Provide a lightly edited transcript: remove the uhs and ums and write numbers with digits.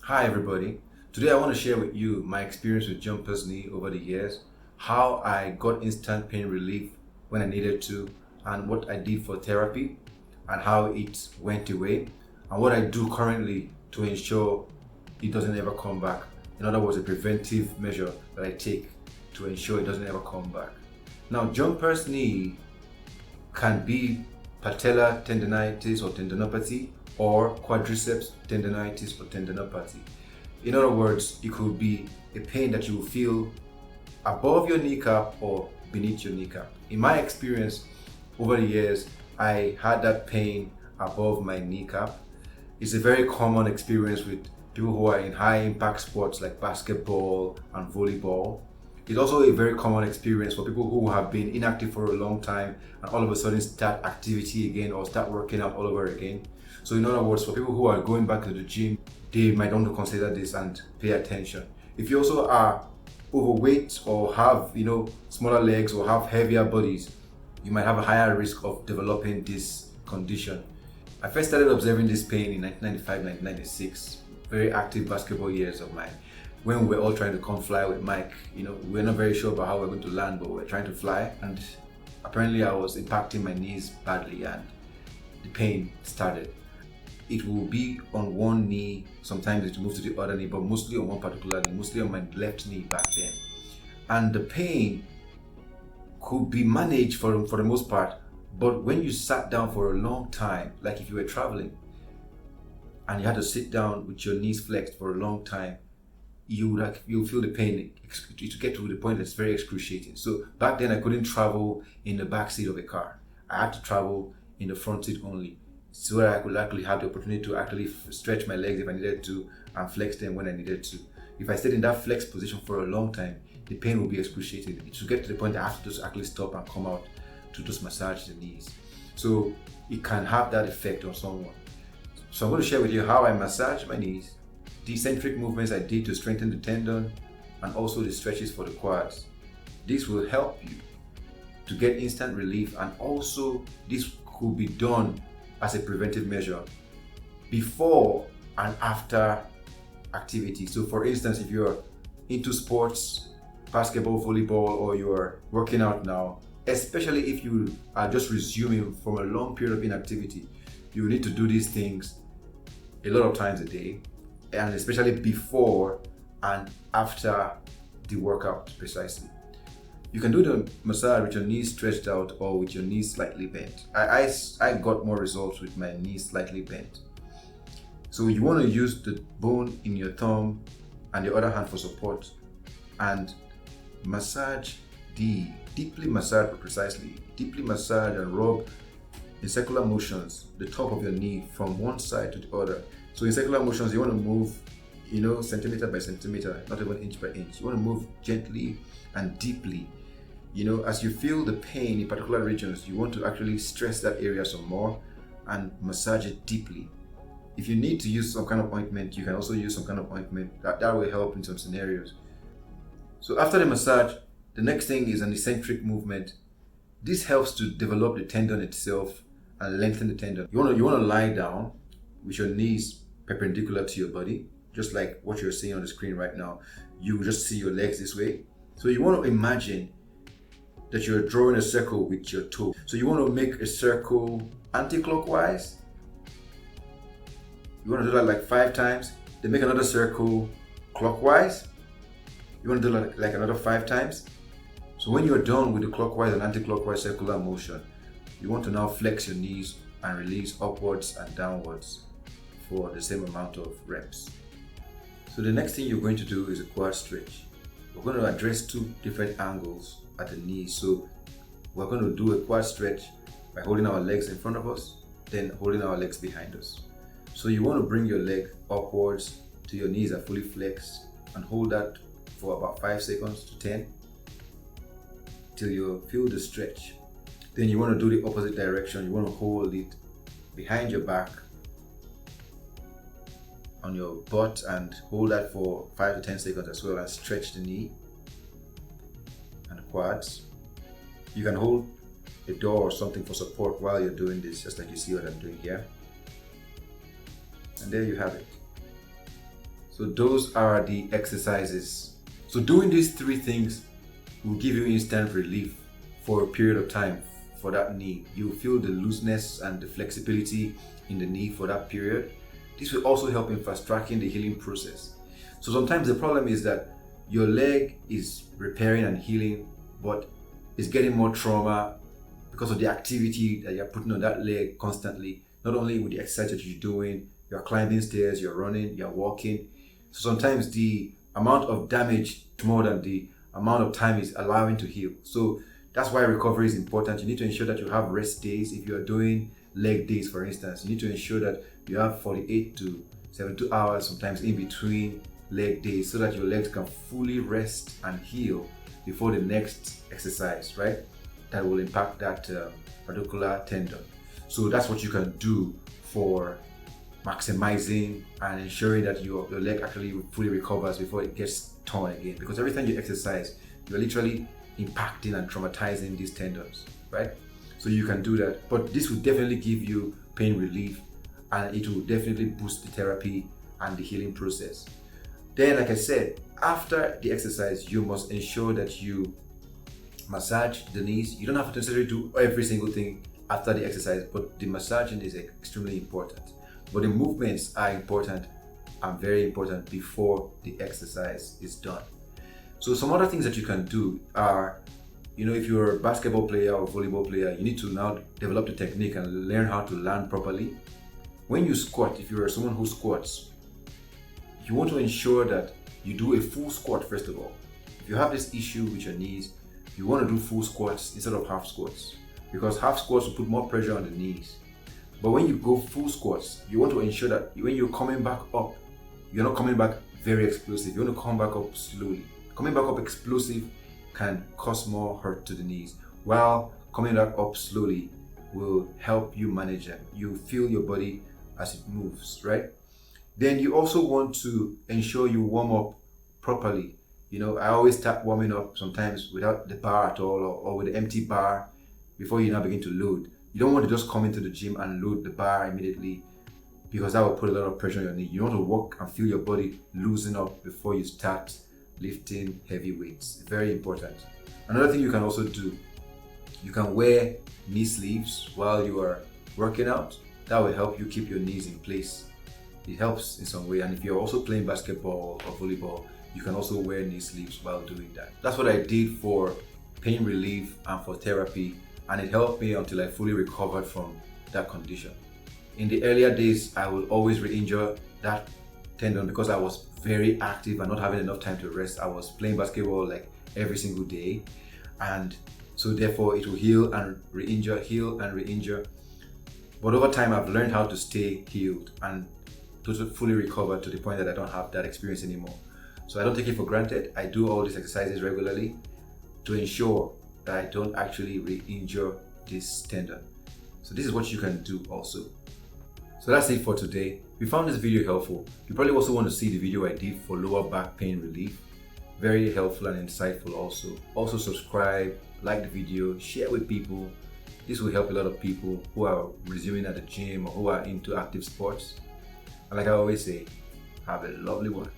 Hi everybody. Today I want to share with you my experience with jumper's knee over the years, how I got instant pain relief when I needed to, and what I did for therapy and how it went away, and what I do currently to ensure it doesn't ever come back. In other words, a preventive measure that I take to ensure it doesn't ever come back. Now, jumper's knee can be Patella Tendinitis or Tendinopathy or Quadriceps Tendinitis or Tendinopathy. In other words, it could be a pain that you will feel above your kneecap or beneath your kneecap. In my experience over the years, I had that pain above my kneecap. It's a very common experience with people who are in high impact sports like basketball and volleyball. It's also a very common experience for people who have been inactive for a long time and all of a sudden start activity again or start working out all over again. So in other words, for people who are going back to the gym, they might want to consider this and pay attention. If you also are overweight or have smaller legs or have heavier bodies, you might have a higher risk of developing this condition. I first started observing this pain in 1995, 1996, very active basketball years of mine, when we were all trying to come fly with Mike. We're not very sure about how we're going to land, but we're trying to fly, and apparently I was impacting my knees badly and the pain started. It will be on one knee, sometimes it will move to the other knee, but mostly on one particular knee, mostly on my left knee back then. And the pain could be managed for the most part, but when you sat down for a long time, like if you were traveling and you had to sit down with your knees flexed for a long time, you'll feel the pain to get to the point that's very excruciating. So back then I couldn't travel in the back seat of a car. I had to travel in the front seat only, so that I could actually have the opportunity to actually stretch my legs if I needed to and flex them when I needed to. If I stayed in that flex position for a long time, the pain will be excruciating. It should get to the point that I have to just actually stop and come out to just massage the knees. So it can have that effect on someone. So I'm going to share with you how I massage my knees, the eccentric movements I did to strengthen the tendon, and also the stretches for the quads. This will help you to get instant relief, and also this could be done as a preventive measure before and after activity. So for instance, if you're into sports, basketball, volleyball, or you're working out now, especially if you are just resuming from a long period of inactivity, you need to do these things a lot of times a day, and especially before and after the workout precisely. You can do the massage with your knees stretched out or with your knees slightly bent. I got more results with my knees slightly bent. So you want to use the bone in your thumb and your other hand for support and massage deeply massage and rub in circular motions the top of your knee from one side to the other. So in circular motions, you want to move centimeter by centimeter, not even inch by inch. You want to move gently and deeply. As you feel the pain in particular regions, you want to actually stress that area some more and massage it deeply. If you need to use some kind of ointment, you can also use some kind of ointment. That will help in some scenarios. So after the massage, the next thing is an eccentric movement. This helps to develop the tendon itself and lengthen the tendon. You want to lie down with your knees perpendicular to your body, just like what you're seeing on the screen right now. You just see your legs this way. So you want to imagine that you're drawing a circle with your toe. So you want to make a circle anti-clockwise. You want to do that like 5 times. Then make another circle clockwise. You want to do that like another 5 times. So when you're done with the clockwise and anti-clockwise circular motion, you want to now flex your knees and release upwards and downwards for the same amount of reps. So the next thing you're going to do is a quad stretch. We're going to address 2 different angles at the knees. So we're going to do a quad stretch by holding our legs in front of us, then holding our legs behind us. So you want to bring your leg upwards till your knees are fully flexed and hold that for about 5 seconds to 10 till you feel the stretch. Then you want to do the opposite direction. You want to hold it behind your back on your butt and hold that for 5 to 10 seconds as well, and stretch the knee and the quads. You can hold a door or something for support while you're doing this, just like you see what I'm doing here. And there you have it. So those are the exercises. So doing these three things will give you instant relief for a period of time for that knee. You will feel the looseness and the flexibility in the knee for that period. This will also help in fast tracking the healing process. So sometimes the problem is that your leg is repairing and healing, but it's getting more trauma because of the activity that you're putting on that leg constantly. Not only with the exercise that you're doing, you're climbing stairs, you're running, you're walking. So sometimes the amount of damage is more than the amount of time is allowing to heal. So that's why recovery is important. You need to ensure that you have rest days. If you're doing leg days, for instance, you need to ensure that you have 48 to 72 hours sometimes in between leg days so that your legs can fully rest and heal before the next exercise, right? That will impact that particular tendon. So that's what you can do for maximizing and ensuring that your leg actually fully recovers before it gets torn again. Because every time you exercise, you're literally impacting and traumatizing these tendons, right? So you can do that, but this will definitely give you pain relief, and it will definitely boost the therapy and the healing process. Then, like I said, after the exercise, you must ensure that you massage the knees. You don't have to necessarily do every single thing after the exercise, but the massaging is extremely important. But the movements are important and very important before the exercise is done. So some other things that you can do are, if you're a basketball player or volleyball player, you need to now develop the technique and learn how to land properly. When you squat, if you're someone who squats, you want to ensure that you do a full squat first of all. If you have this issue with your knees, you want to do full squats instead of half squats, because half squats will put more pressure on the knees. But when you go full squats, you want to ensure that when you're coming back up, you're not coming back very explosive. You want to come back up slowly. Coming back up explosive can cause more hurt to the knees, while coming back up slowly will help you manage them. You feel your body as it moves, right? Then you also want to ensure you warm up properly. I always start warming up sometimes without the bar at all, or with the empty bar before you now begin to load. You don't want to just come into the gym and load the bar immediately, because that will put a lot of pressure on your knee. You want to work and feel your body loosen up before you start lifting heavy weights. Very important. Another thing you can also do, you can wear knee sleeves while you are working out. That will help you keep your knees in place. It helps in some way. And if you're also playing basketball or volleyball, you can also wear knee sleeves while doing that. That's what I did for pain relief and for therapy, and it helped me until I fully recovered from that condition. In the earlier days, I would always re-injure that tendon because I was very active and not having enough time to rest. I was playing basketball like every single day, and so therefore it will heal and re-injure, heal and re-injure. But over time, I've learned how to stay healed and to fully recover to the point that I don't have that experience anymore. So I don't take it for granted. I do all these exercises regularly to ensure that I don't actually re-injure this tendon. So this is what you can do also. So that's it for today. If you found this video helpful, you probably also want to see the video I did for lower back pain relief. Very helpful and insightful also. Also subscribe, like the video, share with people. This will help a lot of people who are resuming at the gym or who are into active sports. And like I always say, have a lovely one.